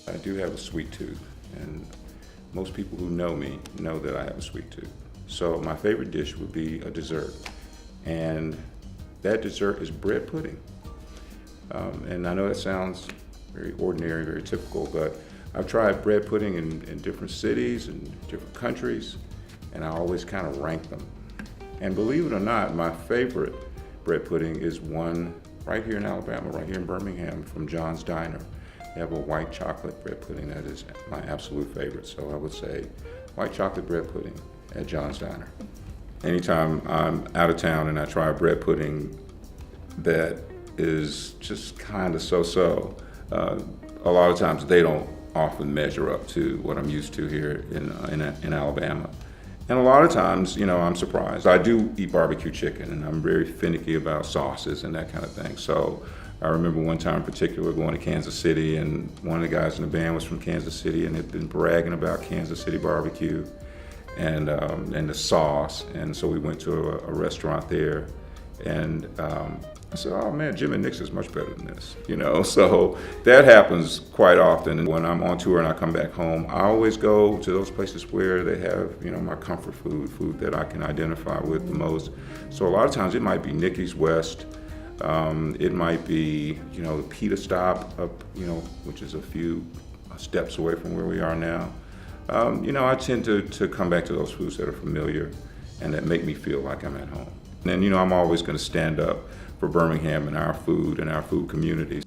I do have a sweet tooth, and most people who know me know that I have a sweet tooth. So my favorite dish would be a dessert, and that dessert is bread pudding. And I know that sounds very ordinary, very typical, but I've tried bread pudding in different cities and different countries, and I always kind of rank them. And believe it or not, my favorite bread pudding is one right here in Alabama, right here in Birmingham, from John's Diner. They have a white chocolate bread pudding that is my absolute favorite. So I would say white chocolate bread pudding at John's Diner. Anytime I'm out of town and I try a bread pudding that is just kind of so-so, a lot of times they don't often measure up to what I'm used to here in Alabama. And a lot of times, I'm surprised. I do eat barbecue chicken, and I'm very finicky about sauces and that kind of thing. So I remember one time in particular going to Kansas City, and one of the guys in the band was from Kansas City and had been bragging about Kansas City barbecue and the sauce. And so we went to a restaurant there, and I said, oh man, Jim and Nick's is much better than this, So that happens quite often. And when I'm on tour and I come back home, I always go to those places where they have, my comfort food that I can identify with the most. So a lot of times it might be Nicky's West. It might be, the Pita Stop up, which is a few steps away from where we are now. I tend to come back to those foods that are familiar and that make me feel like I'm at home. And then, I'm always going to stand up for Birmingham and our food community.